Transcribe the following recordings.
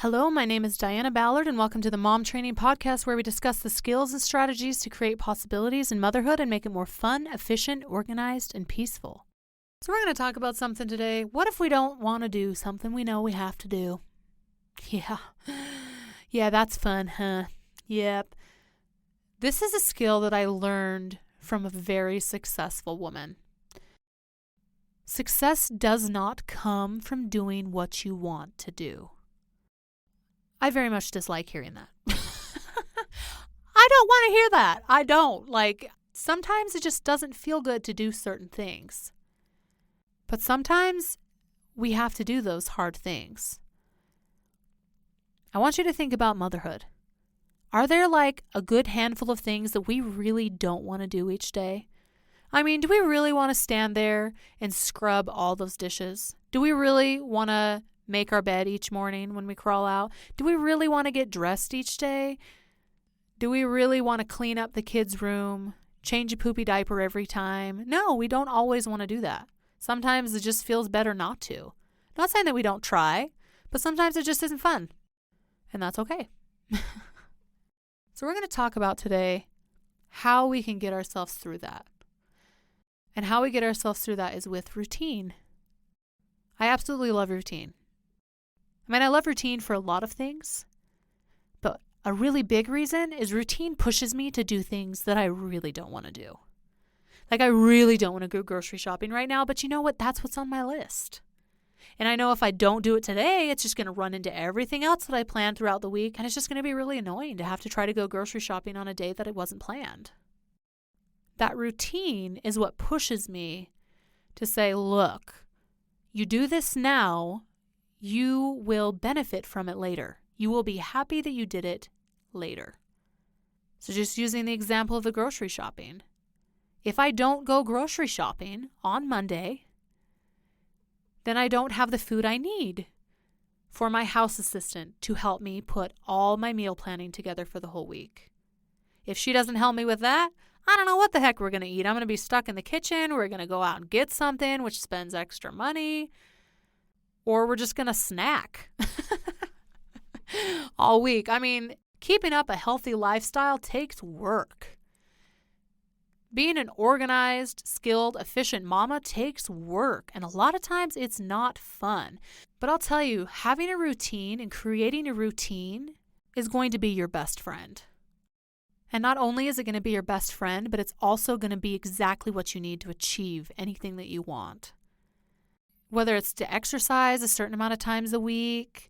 Hello, my name is Diana Ballard, and welcome to the Mom Training Podcast, where we discuss the skills and strategies to create possibilities in motherhood and make it more fun, efficient, organized, and peaceful. So we're going to talk about something today. What if we don't want to do something we know we have to do? Yeah, that's fun, huh? Yep. This is a skill that I learned from a very successful woman. Success does not come from doing what you want to do. I very much dislike hearing that. I don't want to hear that. I don't. Sometimes it just doesn't feel good to do certain things. But sometimes we have to do those hard things. I want you to think about motherhood. Are there a good handful of things that we really don't want to do each day? I mean, do we really want to stand there and scrub all those dishes? Do we really want to make our bed each morning when we crawl out? Do we really want to get dressed each day? Do we really want to clean up the kids' room, change a poopy diaper every time? No, we don't always want to do that. Sometimes it just feels better not to. Not saying that we don't try, but sometimes it just isn't fun. And that's okay. So we're going to talk about today how we can get ourselves through that. And how we get ourselves through that is with routine. I absolutely love routine. I love routine for a lot of things, but a really big reason is routine pushes me to do things that I really don't want to do. I really don't want to go grocery shopping right now, but you know what? That's what's on my list. And I know if I don't do it today, it's just going to run into everything else that I planned throughout the week, and it's just going to be really annoying to have to try to go grocery shopping on a day that it wasn't planned. That routine is what pushes me to say, look, you do this now, you will benefit from it later. You will be happy that you did it later. So just using the example of the grocery shopping. If I don't go grocery shopping on Monday, then I don't have the food I need for my house assistant to help me put all my meal planning together for the whole week. If she doesn't help me with that, I don't know what the heck we're going to eat. I'm going to be stuck in the kitchen. We're going to go out and get something, which spends extra money. Or we're just going to snack all week. Keeping up a healthy lifestyle takes work. Being an organized, skilled, efficient mama takes work. And a lot of times it's not fun. But I'll tell you, having a routine and creating a routine is going to be your best friend. And not only is it going to be your best friend, but it's also going to be exactly what you need to achieve anything that you want. Whether it's to exercise a certain amount of times a week,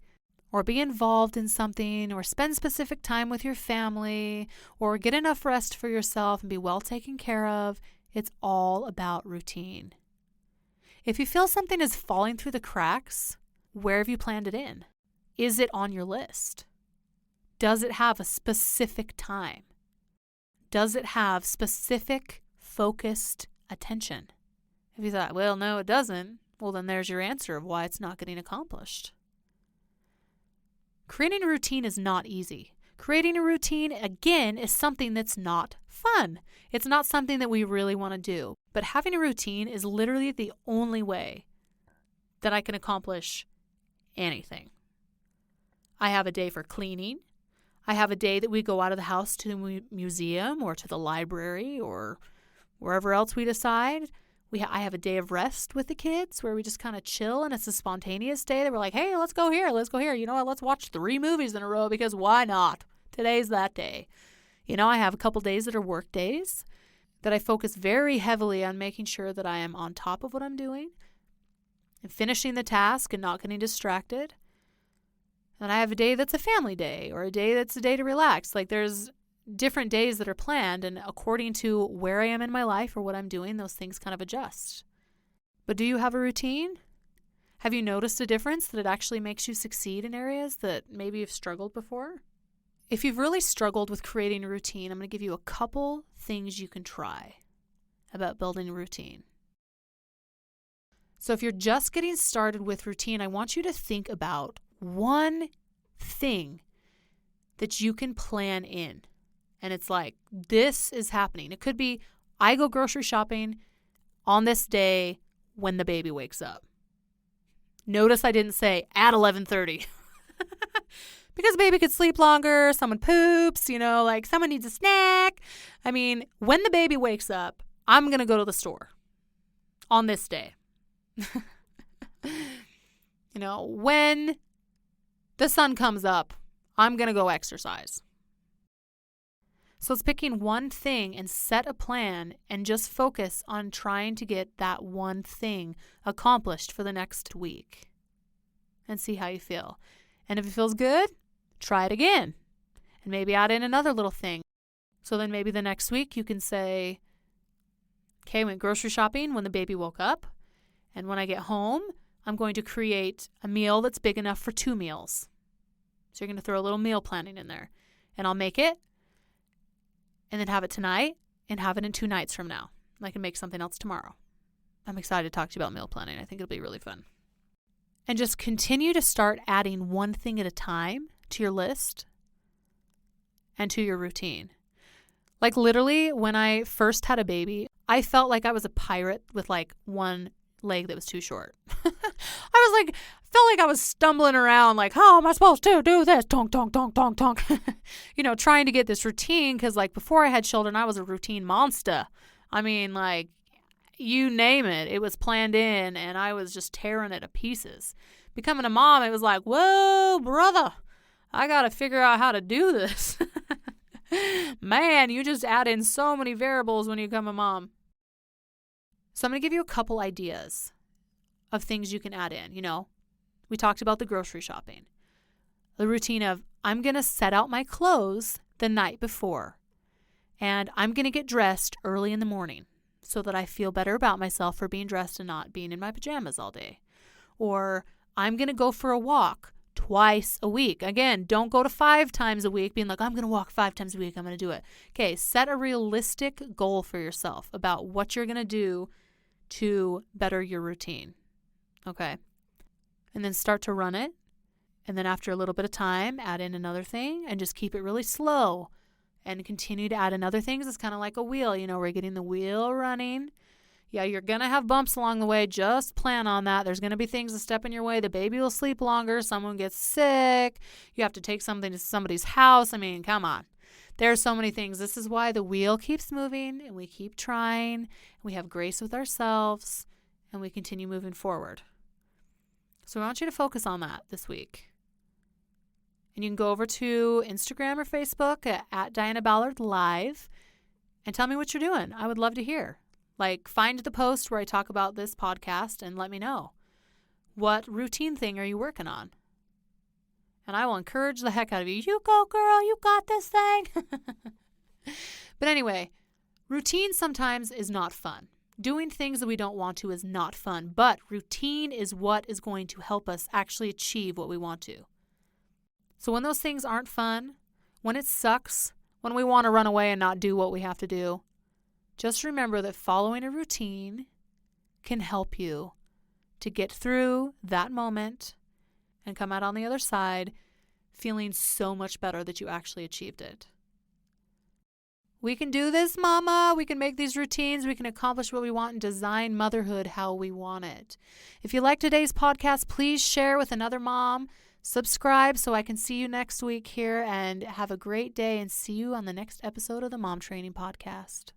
or be involved in something, or spend specific time with your family, or get enough rest for yourself and be well taken care of, it's all about routine. If you feel something is falling through the cracks, where have you planned it in? Is it on your list? Does it have a specific time? Does it have specific, focused attention? If you thought, well, no, it doesn't, well, then there's your answer of why it's not getting accomplished. Creating a routine is not easy. Creating a routine, again, is something that's not fun. It's not something that we really want to do. But having a routine is literally the only way that I can accomplish anything. I have a day for cleaning. I have a day that we go out of the house to the museum or to the library or wherever else we decide. I have a day of rest with the kids where we just kind of chill, and it's a spontaneous day that we're like, hey, let's go here. You know what? Let's watch 3 movies in a row because why not? Today's that day. I have a couple days that are work days that I focus very heavily on making sure that I am on top of what I'm doing and finishing the task and not getting distracted. And I have a day that's a family day or a day that's a day to relax. There's different days that are planned, and according to where I am in my life or what I'm doing, those things kind of adjust. But do you have a routine? Have you noticed a difference that it actually makes you succeed in areas that maybe you've struggled before? If you've really struggled with creating a routine, I'm going to give you a couple things you can try about building a routine. So if you're just getting started with routine, I want you to think about one thing that you can plan in. And it's this is happening. It could be, I go grocery shopping on this day when the baby wakes up. Notice I didn't say at 11:30. Because baby could sleep longer, someone poops, like someone needs a snack. I mean, when the baby wakes up, I'm going to go to the store on this day. When the sun comes up, I'm going to go exercise. So it's picking one thing and set a plan and just focus on trying to get that one thing accomplished for the next week and see how you feel. And if it feels good, try it again and maybe add in another little thing. So then maybe the next week you can say, okay, I went grocery shopping when the baby woke up. And when I get home, I'm going to create a meal that's big enough for 2 meals. So you're going to throw a little meal planning in there. And I'll make it and then have it tonight and have it in 2 nights from now. And I can make something else tomorrow. I'm excited to talk to you about meal planning. I think it'll be really fun. And just continue to start adding one thing at a time to your list and to your routine. Like literally, when I first had a baby, I felt like I was a pirate with like one leg that was too short. Felt like I was stumbling around like, how am I supposed to do this? Tonk, tonk, tonk, tonk, tonk. Trying to get this routine because like before I had children, I was a routine monster. I mean, like, you name it. It was planned in and I was just tearing it to pieces. Becoming a mom, it was like, whoa, brother, I got to figure out how to do this. Man, you just add in so many variables when you become a mom. So I'm going to give you a couple ideas of things you can add in. We talked about the grocery shopping. The routine of I'm going to set out my clothes the night before. And I'm going to get dressed early in the morning so that I feel better about myself for being dressed and not being in my pajamas all day. Or I'm going to go for a walk twice a week. Again, don't go to 5 times a week being like, I'm going to walk 5 times a week. I'm going to do it. Okay, set a realistic goal for yourself about what you're going to do to better your routine. Okay. And then start to run it. And then after a little bit of time, add in another thing and just keep it really slow and continue to add in other things. It's kind of like a wheel, we're getting the wheel running. Yeah, you're going to have bumps along the way. Just plan on that. There's going to be things that step in your way. The baby will sleep longer. Someone gets sick. You have to take something to somebody's house. I mean, come on. There are so many things. This is why the wheel keeps moving and we keep trying. And we have grace with ourselves and we continue moving forward. So I want you to focus on that this week. And you can go over to Instagram or Facebook at Diana Ballard Live and tell me what you're doing. I would love to hear. Like, find the post where I talk about this podcast and let me know. What routine thing are you working on? And I will encourage the heck out of you. You go, girl. You got this thing. But anyway, routine sometimes is not fun. Doing things that we don't want to is not fun. But routine is what is going to help us actually achieve what we want to. So when those things aren't fun, when it sucks, when we want to run away and not do what we have to do, just remember that following a routine can help you to get through that moment and come out on the other side feeling so much better that you actually achieved it. We can do this, mama. We can make these routines. We can accomplish what we want and design motherhood how we want it. If you like today's podcast, please share with another mom. Subscribe so I can see you next week here, and have a great day and see you on the next episode of the Mom Training Podcast.